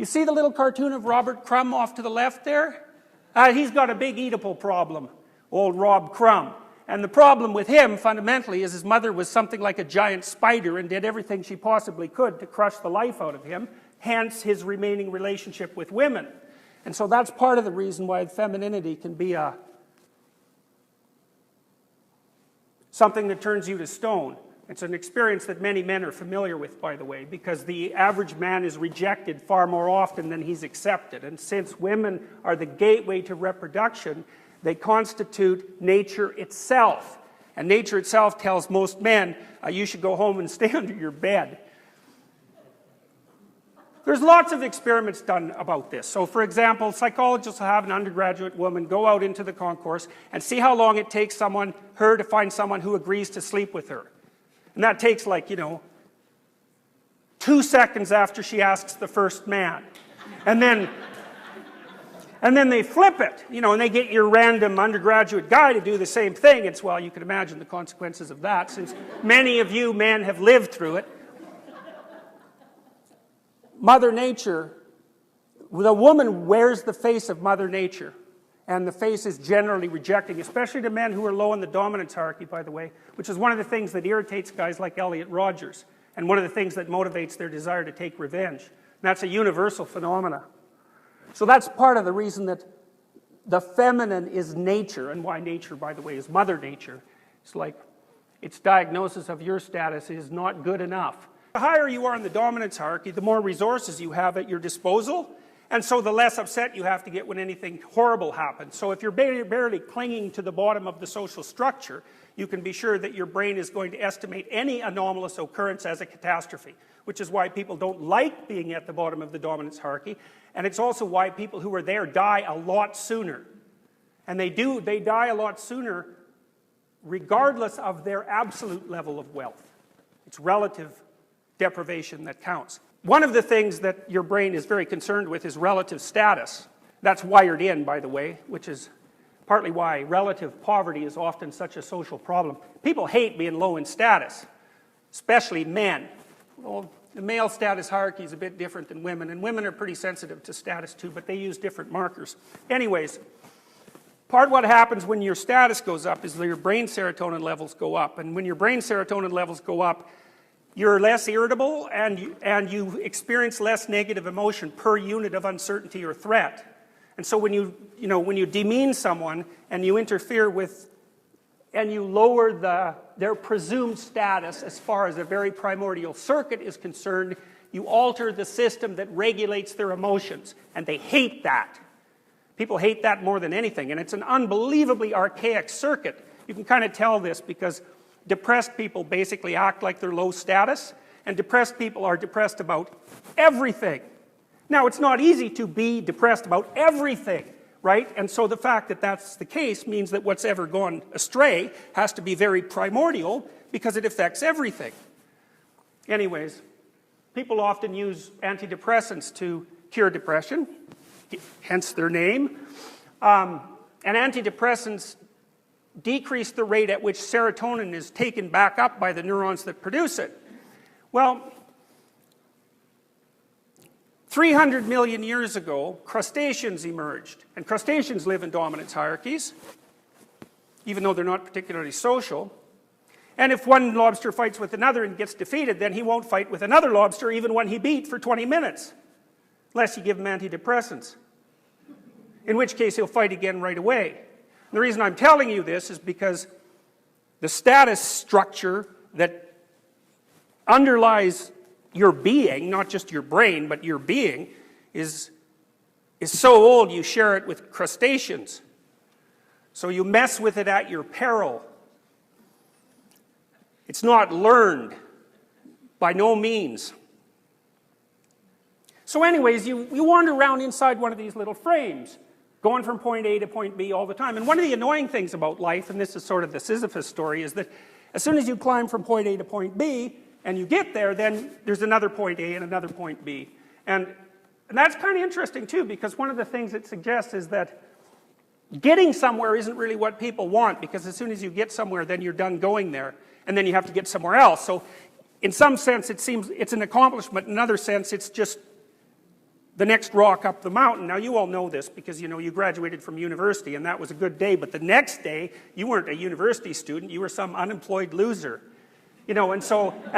You see the little cartoon of Robert Crumb off to the left there? He's got a big Oedipal problem, old Rob Crumb. And the problem with him, fundamentally, is his mother was something like a giant spider and did everything she possibly could to crush the life out of him, hence his remaining relationship with women. And so that's part of the reason why femininity can be something that turns you to stone. It's an experience that many men are familiar with, by the way, because the average man is rejected far more often than he's accepted. And since women are the gateway to reproduction, they constitute nature itself. And nature itself tells most men, you should go home and stay under your bed. There's lots of experiments done about this. So for example, psychologists will have an undergraduate woman go out into the concourse and see how long it takes her to find someone who agrees to sleep with her. And that takes 2 seconds after she asks the first man. And then they flip it, and they get your random undergraduate guy to do the same thing. Well, you can imagine the consequences of that, since many of you men have lived through it. Mother Nature, the woman wears the face of Mother Nature, and the face is generally rejecting, especially to men who are low in the dominance hierarchy, by the way, which is one of the things that irritates guys like Elliot Rodgers, and one of the things that motivates their desire to take revenge. And that's a universal phenomenon. So that's part of the reason that the feminine is nature, and why nature, by the way, is Mother Nature. It's like its diagnosis of your status is not good enough. The higher you are in the dominance hierarchy, the more resources you have at your disposal, and so the less upset you have to get when anything horrible happens. So if you're barely clinging to the bottom of the social structure, you can be sure that your brain is going to estimate any anomalous occurrence as a catastrophe, which is why people don't like being at the bottom of the dominance hierarchy, and it's also why people who are there die a lot sooner. And they die a lot sooner regardless of their absolute level of wealth. It's relative deprivation that counts. One of the things that your brain is very concerned with is relative status. That's wired in, by the way, which is partly why relative poverty is often such a social problem. People hate being low in status, especially men. Well, the male status hierarchy is a bit different than women, and women are pretty sensitive to status too, but they use different markers. Anyways, part of what happens when your status goes up is that your brain serotonin levels go up, and when your brain serotonin levels go up, you're less irritable and you experience less negative emotion per unit of uncertainty or threat. And so when you demean someone and you interfere with and you lower their presumed status as far as a very primordial circuit is concerned, you alter the system that regulates their emotions, and they hate that. People hate that more than anything, and it's an unbelievably archaic circuit. You can kind of tell this because depressed people basically act like they're low status, and depressed people are depressed about everything. Now, it's not easy to be depressed about everything, right? And so the fact that that's the case means that what's ever gone astray has to be very primordial because it affects everything. Anyways, people often use antidepressants to cure depression, hence their name. And antidepressants decrease the rate at which serotonin is taken back up by the neurons that produce it. Well, 300 million years ago, crustaceans emerged. And crustaceans live in dominance hierarchies, even though they're not particularly social. And if one lobster fights with another and gets defeated, then he won't fight with another lobster even when he beat for 20 minutes, unless you give him antidepressants, in which case he'll fight again right away. And the reason I'm telling you this is because the status structure that underlies your being, not just your brain, but your being, is so old you share it with crustaceans. So you mess with it at your peril. It's not learned, by no means. So anyways, you wander around inside one of these little frames, going from point A to point B all the time. And one of the annoying things about life, and this is sort of the Sisyphus story, is that as soon as you climb from point A to point B, and you get there, then there's another point A and another point B. And that's kind of interesting too, because one of the things it suggests is that getting somewhere isn't really what people want, because as soon as you get somewhere, then you're done going there, and then you have to get somewhere else. So in some sense, it seems it's an accomplishment. In another sense, it's just the next rock up the mountain. Now you all know this because you graduated from university and that was a good day, but the next day you weren't a university student, you were some unemployed loser. And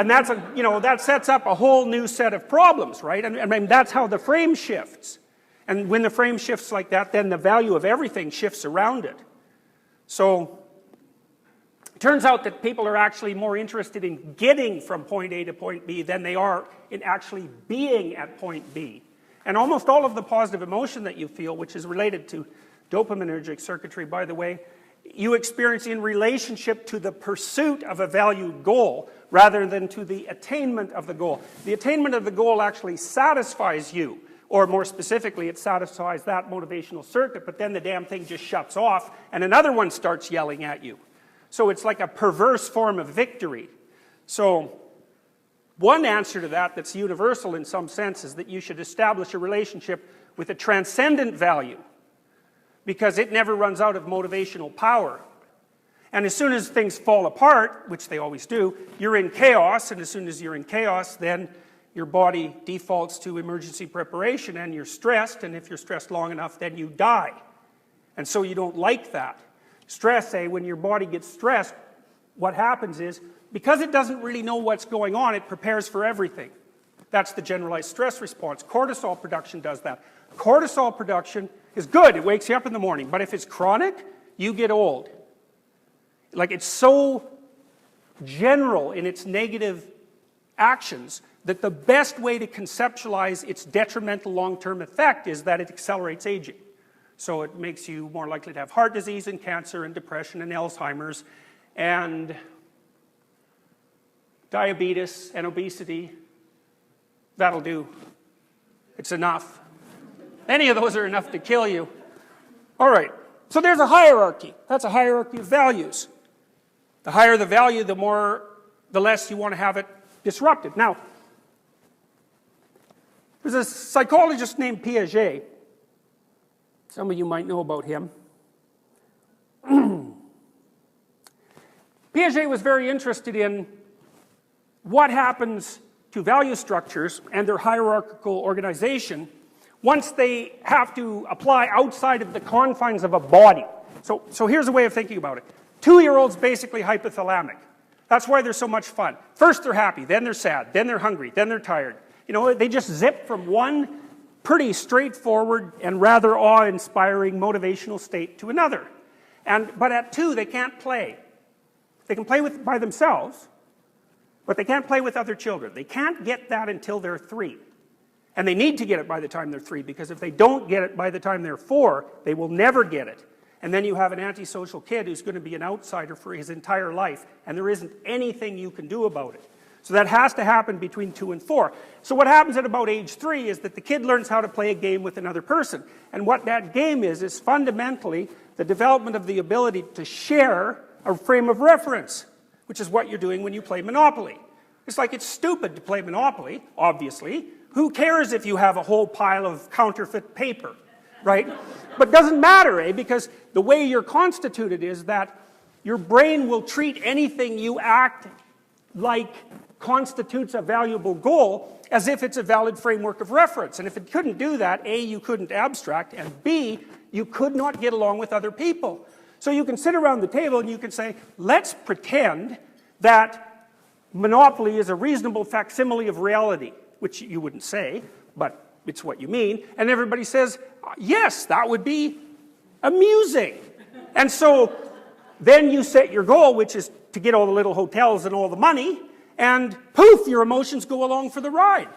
that's that sets up a whole new set of problems, right? I mean, that's how the frame shifts. And when the frame shifts like that, then the value of everything shifts around it. So it turns out that people are actually more interested in getting from point A to point B than they are in actually being at point B. And almost all of the positive emotion that you feel, which is related to dopaminergic circuitry, by the way, you experience in relationship to the pursuit of a valued goal rather than to the attainment of the goal. The attainment of the goal actually satisfies you, or more specifically, it satisfies that motivational circuit, but then the damn thing just shuts off and another one starts yelling at you. So it's like a perverse form of victory. So one answer to that that's universal in some sense is that you should establish a relationship with a transcendent value, because it never runs out of motivational power. And as soon as things fall apart, which they always do, you're in chaos, and as soon as you're in chaos, then your body defaults to emergency preparation and you're stressed, and if you're stressed long enough, then you die. And so you don't like that. Stress, when your body gets stressed, what happens is, because it doesn't really know what's going on, it prepares for everything. That's the generalized stress response. Cortisol production does that. Cortisol production is good, it wakes you up in the morning, but if it's chronic, you get old. Like, it's so general in its negative actions that the best way to conceptualize its detrimental long-term effect is that it accelerates aging. So it makes you more likely to have heart disease and cancer and depression and Alzheimer's and diabetes and obesity. That'll do. It's enough. Any of those are enough to kill you. All right, so there's a hierarchy. That's a hierarchy of values. The higher the value, the less you want to have it disrupted. Now, there's a psychologist named Piaget. Some of you might know about him. Piaget was very interested in what happens to value structures and their hierarchical organization once they have to apply outside of the confines of a body. So here's a way of thinking about it. 2-year-olds basically hypothalamic. That's why they're so much fun. First they're happy, then they're sad, then they're hungry, then they're tired. They just zip from one pretty straightforward and rather awe-inspiring motivational state to another. But at 2, they can't play. They can play by themselves, but they can't play with other children. They can't get that until they're 3. And they need to get it by the time they're 3, because if they don't get it by the time they're 4, they will never get it. And then you have an antisocial kid who's going to be an outsider for his entire life, and there isn't anything you can do about it. So that has to happen between 2 and 4. So what happens at about age 3 is that the kid learns how to play a game with another person. And what that game is fundamentally the development of the ability to share a frame of reference, which is what you're doing when you play Monopoly. It's like, it's stupid to play Monopoly, obviously. Who cares if you have a whole pile of counterfeit paper, right? But it doesn't matter, because the way you're constituted is that your brain will treat anything you act like constitutes a valuable goal as if it's a valid framework of reference. And if it couldn't do that, A, you couldn't abstract, and B, you could not get along with other people. So you can sit around the table and you can say, let's pretend that Monopoly is a reasonable facsimile of reality, which you wouldn't say, but it's what you mean. And everybody says, yes, that would be amusing. And so then you set your goal, which is to get all the little hotels and all the money, and poof, your emotions go along for the ride.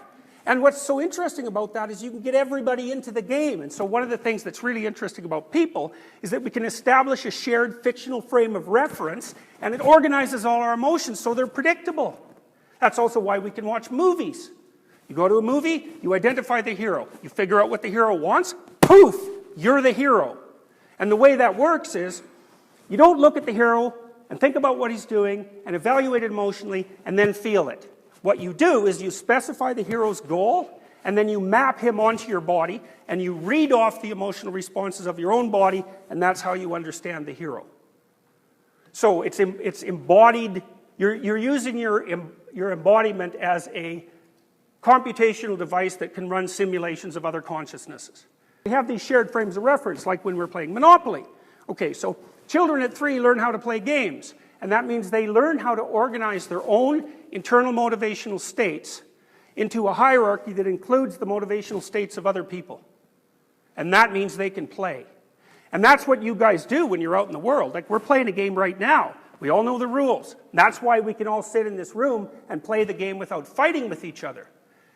And what's so interesting about that is you can get everybody into the game. And so one of the things that's really interesting about people is that we can establish a shared fictional frame of reference, and it organizes all our emotions so they're predictable. That's also why we can watch movies. You go to a movie, you identify the hero. You figure out what the hero wants, poof, you're the hero. And the way that works is, you don't look at the hero and think about what he's doing and evaluate it emotionally and then feel it. What you do is you specify the hero's goal, and then you map him onto your body, and you read off the emotional responses of your own body, and that's how you understand the hero. So it's embodied, you're using your embodiment as a computational device that can run simulations of other consciousnesses. We have these shared frames of reference, like when we're playing Monopoly. Okay, so children at 3 learn how to play games, and that means they learn how to organize their own internal motivational states into a hierarchy that includes the motivational states of other people. And that means they can play. And that's what you guys do when you're out in the world. Like, we're playing a game right now. We all know the rules. That's why we can all sit in this room and play the game without fighting with each other.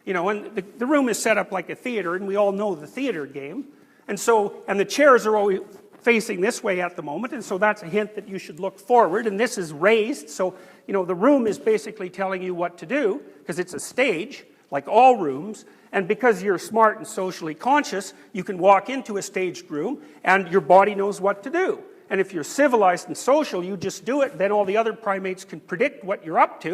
You know, and the room is set up like a theater, and we all know the theater game. And the chairs are always facing this way at the moment, and so that's a hint that you should look forward, and this is raised, so, you know, the room is basically telling you what to do, because it's a stage, like all rooms, and because you're smart and socially conscious, you can walk into a staged room, and your body knows what to do. And if you're civilized and social, you just do it, then all the other primates can predict what you're up to,